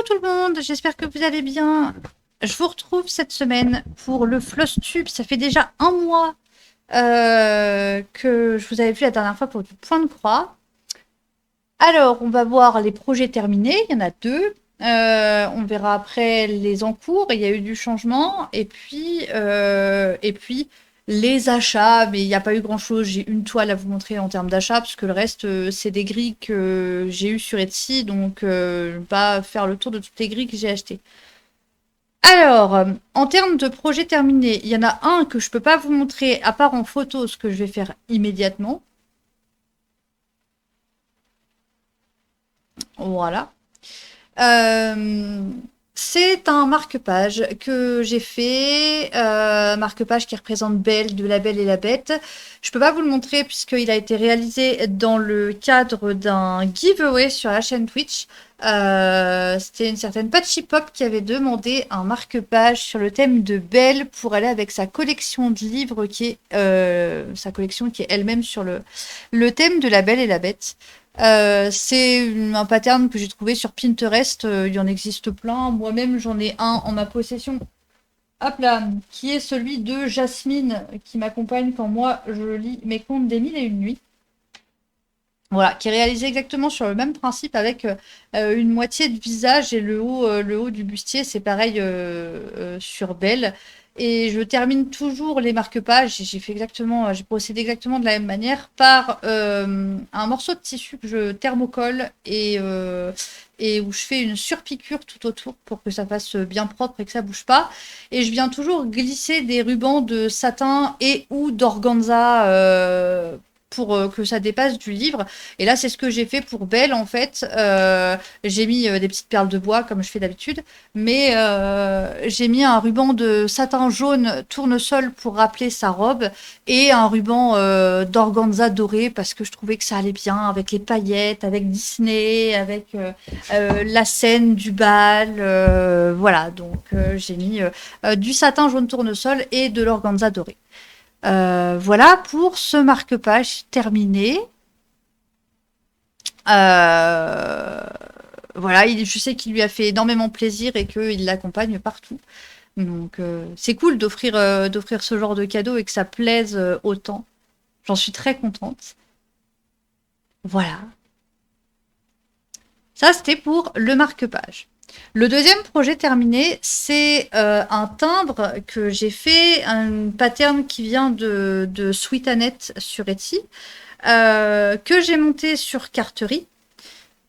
tout le monde, j'espère que vous allez bien. Je vous retrouve cette semaine pour le FlossTube. Ça fait déjà un mois que je vous avais vu la dernière fois pour du point de croix. Alors, on va voir les projets terminés, il y en a deux. On verra après les en cours, il y a eu du changement. Et puis les achats, mais il n'y a pas eu grand-chose. J'ai une toile à vous montrer en termes d'achat, parce que le reste, c'est des grilles que j'ai eues sur Etsy. Donc, je ne vais pas faire le tour de toutes les grilles que j'ai achetées. Alors, en termes de projets terminés, il y en a un que je ne peux pas vous montrer, à part en photo, ce que je vais faire immédiatement. Voilà. Euh, c'est un marque-page que j'ai fait, marque-page qui représente Belle de La Belle et la Bête. Je peux pas vous le montrer puisqu'il a été réalisé dans le cadre d'un giveaway sur la chaîne Twitch. C'était une certaine Patchy Pop qui avait demandé un marque-page sur le thème de Belle pour aller avec sa collection de livres sa collection qui est elle-même sur le thème de La Belle et la Bête. C'est un pattern que j'ai trouvé sur Pinterest. Il y en existe plein. Moi-même, j'en ai un en ma possession. Hop là, qui est celui de Jasmine, qui m'accompagne quand moi je lis mes contes des mille et une nuits. Voilà, qui est réalisé exactement sur le même principe avec une moitié de visage et le haut du bustier, c'est pareil sur Belle. Et je termine toujours les marque-pages. J'ai procédé exactement de la même manière par un morceau de tissu que je thermocolle et où je fais une surpiqûre tout autour pour que ça fasse bien propre et que ça bouge pas. Et je viens toujours glisser des rubans de satin et ou d'organza pour que ça dépasse du livre. Et là, c'est ce que j'ai fait pour Belle, en fait. J'ai mis des petites perles de bois, comme je fais d'habitude, mais j'ai mis un ruban de satin jaune tournesol pour rappeler sa robe, et un ruban d'organza doré, parce que je trouvais que ça allait bien avec les paillettes, avec Disney, avec la scène du bal. Voilà, donc j'ai mis du satin jaune tournesol et de l'organza doré. Voilà pour ce marque-page terminé. Euh, voilà, je sais qu'il lui a fait énormément plaisir et qu'il l'accompagne partout. Donc c'est cool d'offrir ce genre de cadeau et que ça plaise autant. J'en suis très contente. Voilà. Ça, c'était pour le marque-page. Le deuxième projet terminé, c'est un timbre que j'ai fait, un pattern qui vient de Sweet Annette sur Etsy, que j'ai monté sur Carterie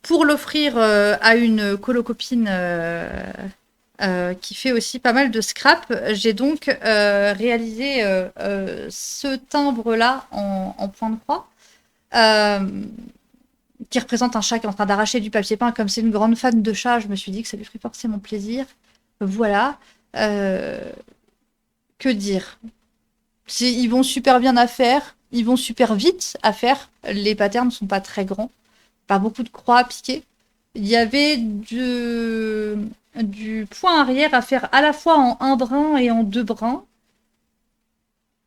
pour l'offrir à une colocopine qui fait aussi pas mal de scrap. J'ai donc réalisé ce timbre-là en point de croix. Euh, qui représente un chat qui est en train d'arracher du papier peint. Comme c'est une grande fan de chat, je me suis dit que ça lui ferait forcément plaisir. Voilà. Euh, que dire? Ils vont super bien à faire. Ils vont super vite à faire. Les patterns ne sont pas très grands. Pas beaucoup de croix à piquer. Il y avait du point arrière à faire à la fois en un brin et en deux brins.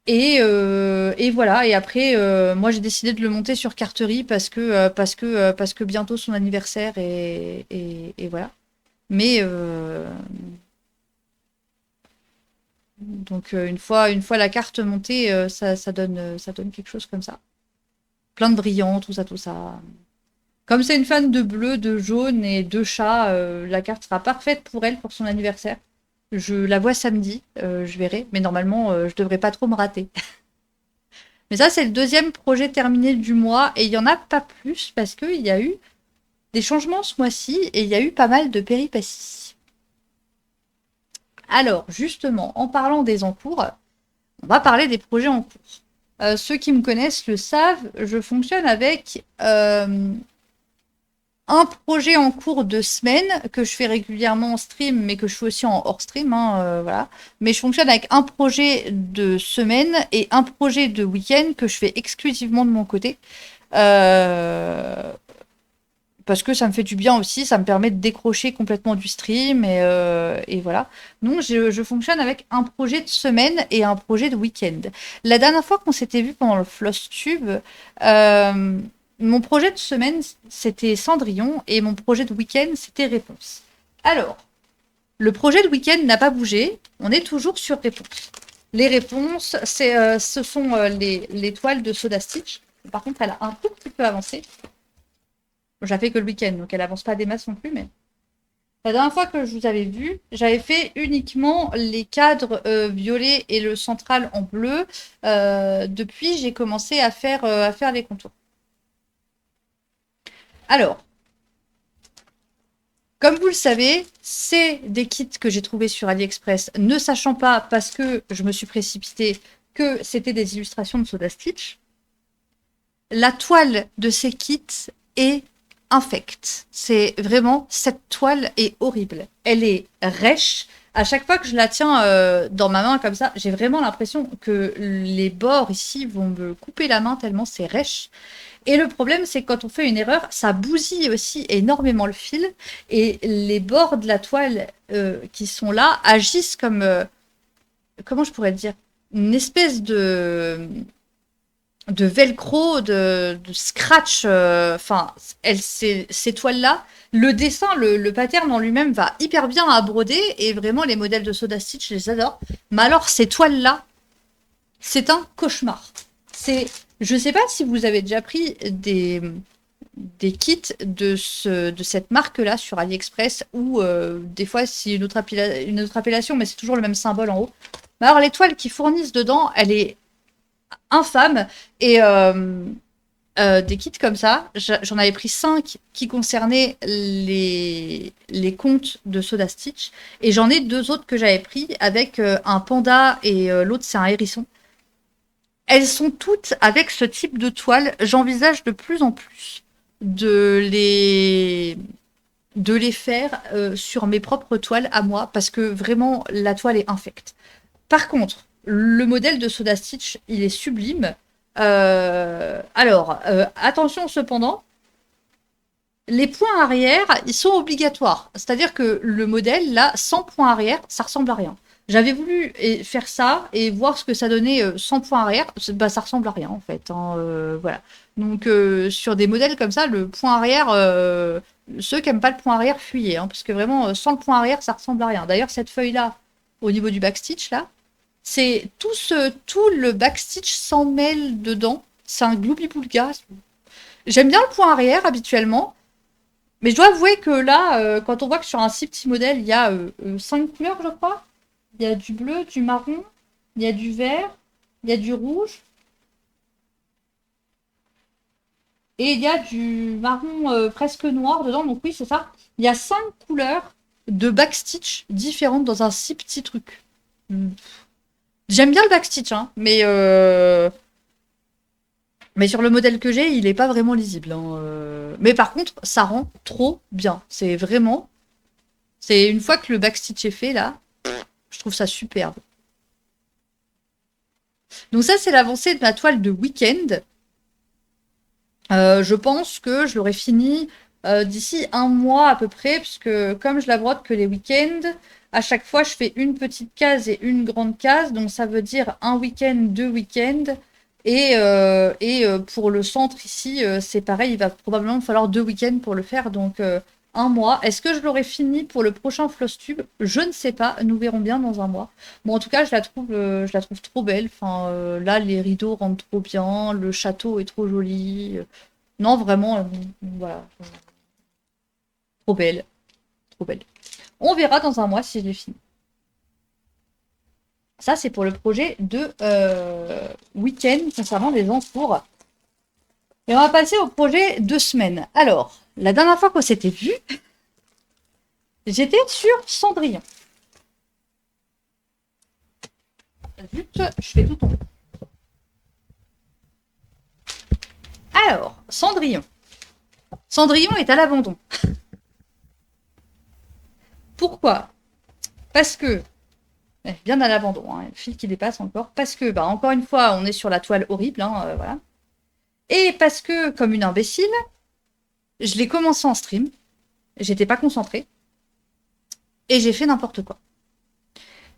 Et voilà. Et après, moi, j'ai décidé de le monter sur Carterie parce que bientôt son anniversaire et voilà. Mais donc une fois la carte montée, ça donne quelque chose comme ça. Plein de brillants, tout ça, tout ça. Comme c'est une fan de bleu, de jaune et de chat, la carte sera parfaite pour elle pour son anniversaire. Je la vois samedi, je verrai. Mais normalement, je devrais pas trop me rater. Mais ça, c'est le deuxième projet terminé du mois et il n'y en a pas plus parce qu'il y a eu des changements ce mois-ci et il y a eu pas mal de péripéties. Alors, justement, en parlant des encours, on va parler des projets en cours. Ceux qui me connaissent le savent, je fonctionne avec un projet en cours de semaine que je fais régulièrement en stream, mais que je fais aussi en hors stream, hein, voilà. Mais je fonctionne avec un projet de semaine et un projet de week-end que je fais exclusivement de mon côté. Euh, Parce que ça me fait du bien aussi, ça me permet de décrocher complètement du stream et voilà. Donc je fonctionne avec un projet de semaine et un projet de week-end. La dernière fois qu'on s'était vu pendant le FlossTube, euh, mon projet de semaine c'était Cendrillon et mon projet de week-end c'était Réponse. Alors, le projet de week-end n'a pas bougé. On est toujours sur réponse. Les réponses, ce sont les toiles de Soda Stitch. Par contre, elle a un tout petit peu avancé. J'avais fait que le week-end, donc elle avance pas des masses non plus, mais la dernière fois que je vous avais vu, j'avais fait uniquement les cadres violets et le central en bleu. Depuis, j'ai commencé à faire les contours. Alors, comme vous le savez, c'est des kits que j'ai trouvés sur AliExpress, ne sachant pas, parce que je me suis précipitée, que c'était des illustrations de Soda Stitch. La toile de ces kits est infecte. C'est vraiment, cette toile est horrible. Elle est rêche. À chaque fois que je la tiens dans ma main comme ça, j'ai vraiment l'impression que les bords ici vont me couper la main tellement c'est rêche. Et le problème, c'est que quand on fait une erreur, ça bousille aussi énormément le fil. Et les bords de la toile qui sont là agissent comme, comment je pourrais dire, une espèce de velcro, de scratch. Enfin, ces toiles-là, le dessin, le pattern en lui-même va hyper bien à broder. Et vraiment, les modèles de Soda Stitch, je les adore. Mais alors, ces toiles-là, c'est un cauchemar. Je sais pas si vous avez déjà pris des kits de cette marque-là sur AliExpress ou des fois c'est une autre appellation, mais c'est toujours le même symbole en haut. Mais alors, les toiles qu'ils fournissent dedans, elle est infâme. Et des kits comme ça, j'en avais pris 5 qui concernaient les contes de Soda Stitch. Et j'en ai 2 autres que j'avais pris avec un panda et l'autre c'est un hérisson. Elles sont toutes avec ce type de toile. J'envisage de plus en plus de les, de les faire sur mes propres toiles à moi parce que vraiment la toile est infecte. Par contre, le modèle de Soda Stitch, il est sublime. Attention cependant, les points arrière, ils sont obligatoires. C'est-à-dire que le modèle, là, sans points arrière, ça ressemble à rien. J'avais voulu faire ça et voir ce que ça donnait sans points arrière. Bah, ça ressemble à rien, en fait. Hein, voilà. Donc, sur des modèles comme ça, le point arrière, ceux qui n'aiment pas le point arrière, fuyez. Hein, parce que vraiment, sans le point arrière, ça ressemble à rien. D'ailleurs, cette feuille-là, au niveau du backstitch, là, c'est tout le backstitch s'en mêle dedans. C'est un gloubi-boulga. J'aime bien le point arrière, habituellement. Mais je dois avouer que là, quand on voit que sur un si petit modèle, il y a 5 couleurs, je crois. Il y a du bleu, du marron, il y a du vert, il y a du rouge. Et il y a du marron presque noir dedans. Donc oui, c'est ça. Il y a 5 couleurs de backstitch différentes dans un si petit truc. J'aime bien le backstitch, hein, mais sur le modèle que j'ai, il est pas vraiment lisible. Hein, mais par contre, ça rend trop bien. C'est vraiment... C'est une fois que le backstitch est fait, là, je trouve ça superbe. Donc ça, c'est l'avancée de ma toile de week-end. Je pense que je l'aurai fini d'ici un mois à peu près, puisque comme je la brode que les week-ends, à chaque fois, je fais une petite case et une grande case. Donc ça veut dire un week-end, 2 week-ends. Et pour le centre ici, c'est pareil, il va probablement me falloir 2 week-ends pour le faire, donc un mois. Est-ce que je l'aurai fini pour le prochain Flosstube? Je ne sais pas, nous verrons bien dans un mois. Bon, en tout cas, je la trouve trop belle. Enfin, là, les rideaux rentrent trop bien, le château est trop joli. Non, vraiment, voilà, trop belle, trop belle. On verra dans un mois si je l'ai fini. Ça, c'est pour le projet de week-end concernant les entours. Et on va passer au projet 2 semaines. Alors, la dernière fois qu'on s'était vu, j'étais sur Cendrillon. Zut, je fais tout tomber. Alors, Cendrillon. Cendrillon est à l'abandon. Pourquoi? Parce que bien à l'abandon, hein, le fil qui dépasse encore. Parce que, bah, encore une fois, on est sur la toile horrible, hein, voilà. Et parce que, comme une imbécile, je l'ai commencé en stream, j'étais pas concentrée, et j'ai fait n'importe quoi.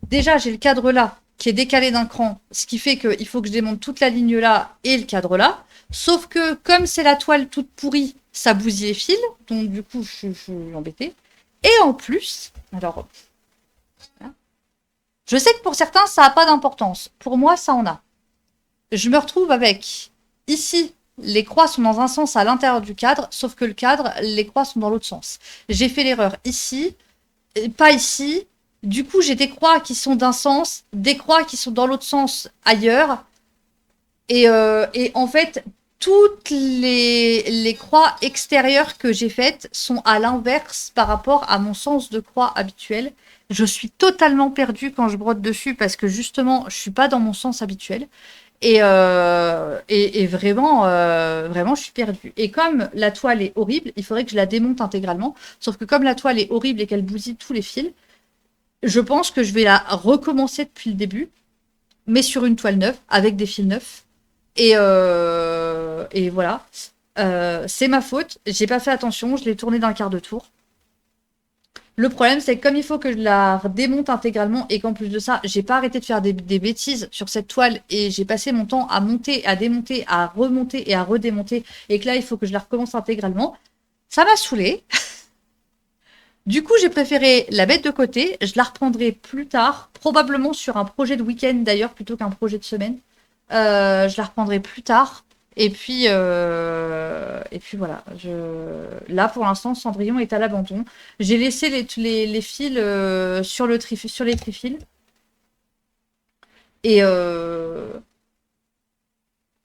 Déjà, j'ai le cadre là, qui est décalé d'un cran, ce qui fait qu'il faut que je démonte toute la ligne là et le cadre là. Sauf que, comme c'est la toile toute pourrie, ça bousille les fils, donc du coup, je suis embêtée. Et en plus, alors, je sais que pour certains, ça n'a pas d'importance. Pour moi, ça en a. Je me retrouve avec, ici, les croix sont dans un sens à l'intérieur du cadre, sauf que le cadre, les croix sont dans l'autre sens. J'ai fait l'erreur ici, pas ici. Du coup, j'ai des croix qui sont d'un sens, des croix qui sont dans l'autre sens ailleurs. Et en fait, toutes les croix extérieures que j'ai faites sont à l'inverse par rapport à mon sens de croix habituel. Je suis totalement perdue quand je brode dessus parce que justement, je suis pas dans mon sens habituel. Et vraiment, vraiment, je suis perdue. Et comme la toile est horrible, il faudrait que je la démonte intégralement. Sauf que comme la toile est horrible et qu'elle bousille tous les fils, je pense que je vais la recommencer depuis le début, mais sur une toile neuve, avec des fils neufs. Et voilà. C'est ma faute. J'ai pas fait attention. Je l'ai tournée d'un quart de tour. Le problème, c'est que comme il faut que je la démonte intégralement et qu'en plus de ça, j'ai pas arrêté de faire des bêtises sur cette toile et j'ai passé mon temps à monter, à démonter, à remonter et à redémonter et que là, il faut que je la recommence intégralement, ça m'a saoulée. Du coup, j'ai préféré la mettre de côté. Je la reprendrai plus tard, probablement sur un projet de week-end d'ailleurs, plutôt qu'un projet de semaine. Je la reprendrai plus tard. Et puis voilà. Là, pour l'instant, Cendrillon est à l'abandon. J'ai laissé les fils sur les trifils. Et, euh,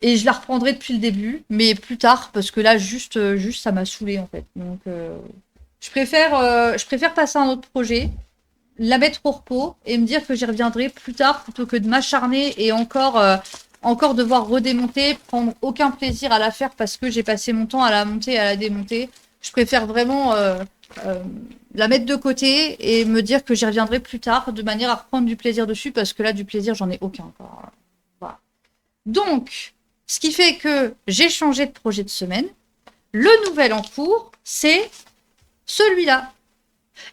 et je la reprendrai depuis le début, mais plus tard, parce que là, juste ça m'a saoulé en fait. Donc, je préfère passer à un autre projet, la mettre au repos et me dire que j'y reviendrai plus tard plutôt que de m'acharner et encore devoir redémonter, prendre aucun plaisir à la faire parce que j'ai passé mon temps à la monter et à la démonter. Je préfère vraiment euh, la mettre de côté et me dire que j'y reviendrai plus tard de manière à reprendre du plaisir dessus parce que là, du plaisir, j'en ai aucun. Quoi. Voilà. Donc, ce qui fait que j'ai changé de projet de semaine. Le nouvel en cours, c'est celui-là.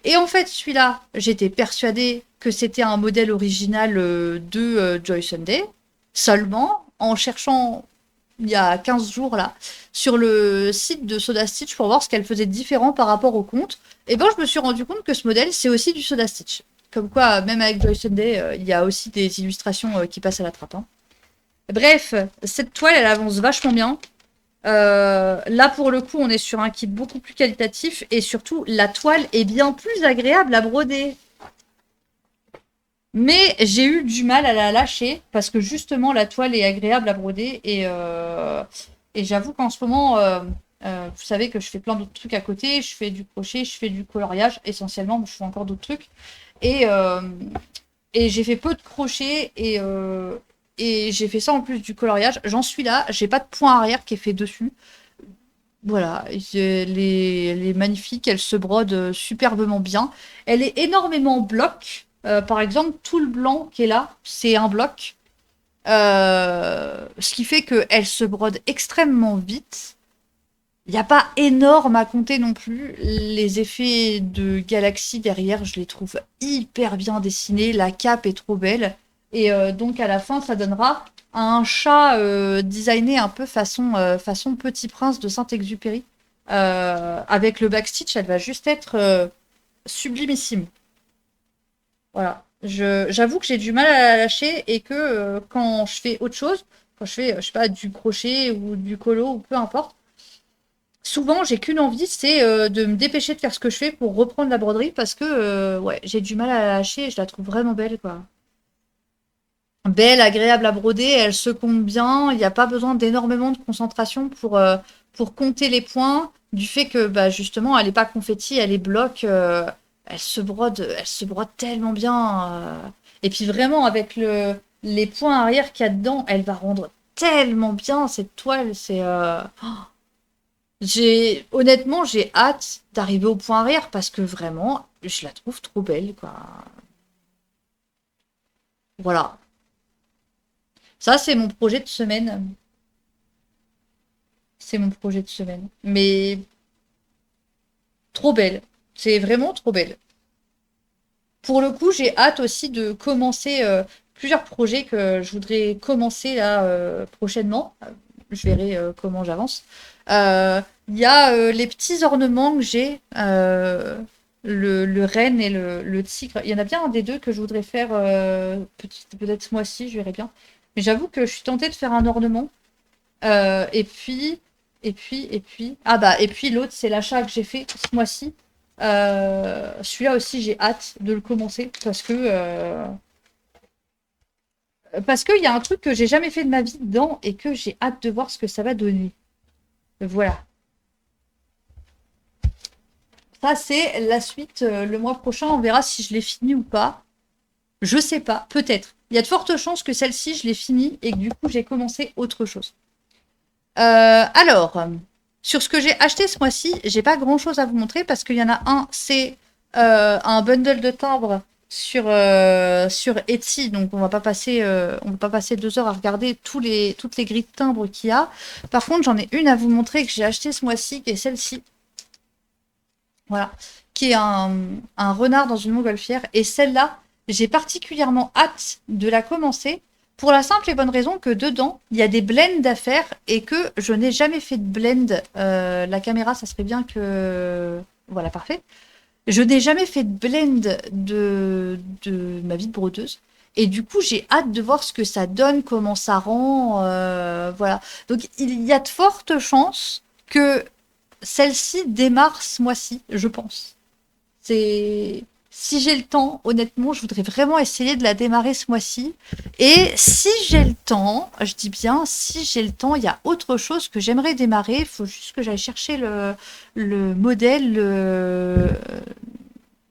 Et en fait, celui-là, j'étais persuadée que c'était un modèle original de Joy Sunday. Seulement, en cherchant il y a 15 jours là, sur le site de Soda Stitch pour voir ce qu'elle faisait de différent par rapport au compte, et ben je me suis rendu compte que ce modèle, c'est aussi du Soda Stitch. Comme quoi, même avec Joy Sunday, il y a aussi des illustrations qui passent à la trappe. Hein. Bref, cette toile, elle avance vachement bien. Là, pour le coup, on est sur un kit beaucoup plus qualitatif et surtout, la toile est bien plus agréable à broder. Mais j'ai eu du mal à la lâcher parce que justement, la toile est agréable à broder et j'avoue qu'en ce moment, vous savez que je fais plein d'autres trucs à côté. Je fais du crochet, je fais du coloriage essentiellement, mais je fais encore d'autres trucs. Et, euh, et j'ai fait peu de crochet et j'ai fait ça en plus du coloriage. J'en suis là, j'ai pas de point arrière qui est fait dessus. Voilà, elle est magnifique, elle se brode superbement bien. Elle est énormément bloc. Par exemple, tout le blanc qui est là, c'est un bloc. Ce qui fait qu'elle se brode extrêmement vite. Il n'y a pas énorme à compter non plus. Les effets de galaxie derrière, je les trouve hyper bien dessinés. La cape est trop belle. Et donc à la fin, ça donnera un chat designé un peu façon Petit Prince de Saint-Exupéry. Avec le backstitch, elle va juste être sublimissime. Voilà. J'avoue que j'ai du mal à la lâcher et que quand je fais autre chose, quand je fais, je sais pas, du crochet ou du colo ou peu importe, souvent j'ai qu'une envie, c'est de me dépêcher de faire ce que je fais pour reprendre la broderie parce que ouais, j'ai du mal à la lâcher et je la trouve vraiment belle, quoi. Belle, agréable à broder, elle se compte bien, il n'y a pas besoin d'énormément de concentration pour compter les points, du fait que bah, justement elle n'est pas confetti, elle est bloc, elle se brode tellement bien. Et puis vraiment avec les points arrière qu'il y a dedans, elle va rendre tellement bien cette toile, honnêtement j'ai hâte d'arriver au point arrière parce que vraiment je la trouve trop belle, quoi. Voilà. Ça, c'est mon projet de semaine. C'est mon projet de semaine. Mais trop belle. C'est vraiment trop belle. Pour le coup, j'ai hâte aussi de commencer plusieurs projets que je voudrais commencer là prochainement. Je verrai comment j'avance. Il y a les petits ornements que j'ai. le renne et le tigre. Il y en a bien un des deux que je voudrais faire peut-être ce mois-ci, je verrai bien. Mais j'avoue que je suis tentée de faire un ornement. Et puis, ah bah, et puis l'autre, c'est l'achat que j'ai fait ce mois-ci. Celui-là aussi, j'ai hâte de le commencer parce qu'il y a un truc que j'ai jamais fait de ma vie dedans et que j'ai hâte de voir ce que ça va donner. Voilà. Ça, c'est la suite le mois prochain. On verra si je l'ai fini ou pas. Je sais pas, peut-être. Il y a de fortes chances que celle-ci, je l'ai finie et que du coup, j'ai commencé autre chose. Alors, sur ce que j'ai acheté ce mois-ci, j'ai pas grand-chose à vous montrer parce qu'il y en a un, c'est un bundle de timbres sur Etsy, donc on va pas passer 2 heures à regarder toutes les grilles de timbres qu'il y a. Par contre, j'en ai une à vous montrer que j'ai acheté ce mois-ci, qui est celle-ci. Voilà, qui est un renard dans une montgolfière. Et celle-là, j'ai particulièrement hâte de la commencer pour la simple et bonne raison que dedans, il y a des blends à faire et que je n'ai jamais fait de blend. La caméra, ça serait bien que... Voilà, parfait. Je n'ai jamais fait de blend de ma vie de brodeuse. Et du coup, j'ai hâte de voir ce que ça donne, comment ça rend. Voilà. Donc, il y a de fortes chances que celle-ci démarre ce mois-ci, je pense. C'est... Si j'ai le temps, honnêtement, je voudrais vraiment essayer de la démarrer ce mois-ci. Et si j'ai le temps, je dis bien, si j'ai le temps, il y a autre chose que j'aimerais démarrer. Il faut juste que j'aille chercher le modèle.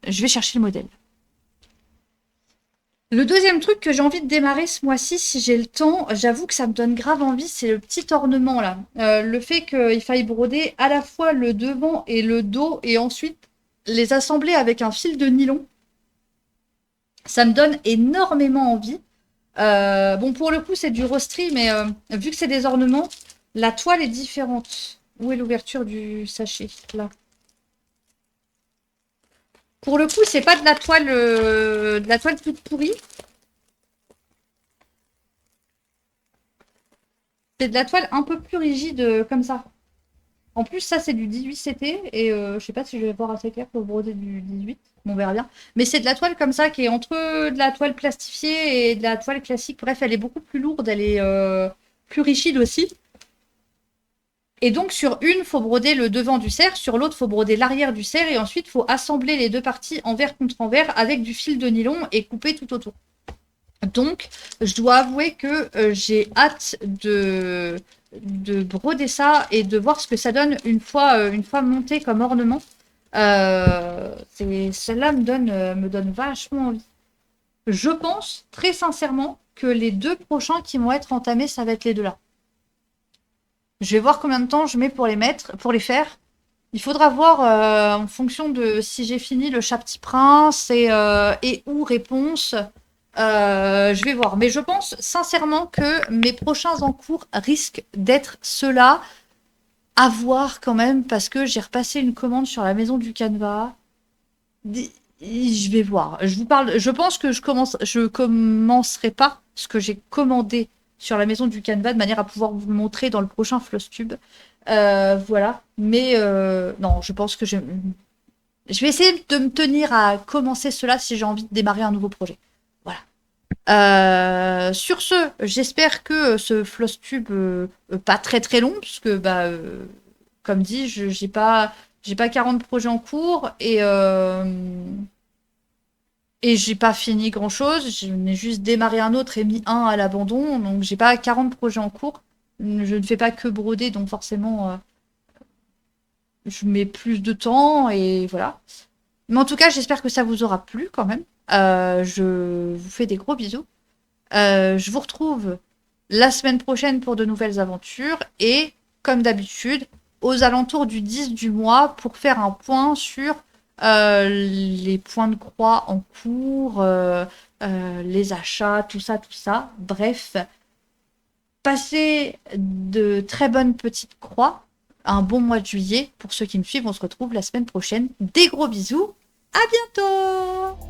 Je vais chercher le modèle. Le deuxième truc que j'ai envie de démarrer ce mois-ci, si j'ai le temps, j'avoue que ça me donne grave envie, c'est le petit ornement là. Le fait qu'il faille broder à la fois le devant et le dos et ensuite les assembler avec un fil de nylon. Ça me donne énormément envie. Bon, pour le coup, c'est du rostri, mais vu que c'est des ornements, la toile est différente. Où est l'ouverture du sachet? Là. Pour le coup, c'est pas de la toile toute pourrie. C'est de la toile un peu plus rigide comme ça. En plus, ça, c'est du 18 CT. Et je sais pas si je vais voir assez clair pour broder du 18. Bon, on verra bien. Mais c'est de la toile comme ça qui est entre de la toile plastifiée et de la toile classique. Bref, elle est beaucoup plus lourde. Elle est plus rigide aussi. Et donc, sur une, faut broder le devant du cerf. Sur l'autre, faut broder l'arrière du cerf. Et ensuite, faut assembler les deux parties envers contre envers avec du fil de nylon et couper tout autour. Donc, je dois avouer que j'ai hâte de broder ça et de voir ce que ça donne une fois monté comme ornement. Celle-là me donne vachement envie. Je pense très sincèrement que les 2 prochains qui vont être entamés, ça va être les deux-là. Je vais voir combien de temps je mets pour les faire. Il faudra voir en fonction de si j'ai fini le chat petit prince et ou réponse. Je vais voir. Mais je pense sincèrement que mes prochains en cours risquent d'être ceux-là à voir quand même parce que j'ai repassé une commande sur la maison du Canva. Je vais voir. Je vous parle. Je pense que je commencerai pas ce que j'ai commandé sur la maison du Canva de manière à pouvoir vous le montrer dans le prochain Flosstube. Voilà. Mais non, je pense que je vais essayer de me tenir à commencer cela si j'ai envie de démarrer un nouveau projet. Voilà. Sur ce, j'espère que ce Flosstube pas très très long, puisque comme dit, j'ai pas 40 projets en cours et j'ai pas fini grand chose. J'en ai juste démarré un autre et mis un à l'abandon, donc j'ai pas 40 projets en cours. Je ne fais pas que broder, donc forcément je mets plus de temps et voilà. Mais en tout cas, j'espère que ça vous aura plu quand même. Je vous fais des gros bisous. Je vous retrouve la semaine prochaine pour de nouvelles aventures et, comme d'habitude, aux alentours du 10 du mois pour faire un point sur les points de croix en cours, les achats, tout ça, tout ça. Bref, passez de très bonnes petites croix. Un bon mois de juillet. Pour ceux qui me suivent, on se retrouve la semaine prochaine. Des gros bisous. À bientôt!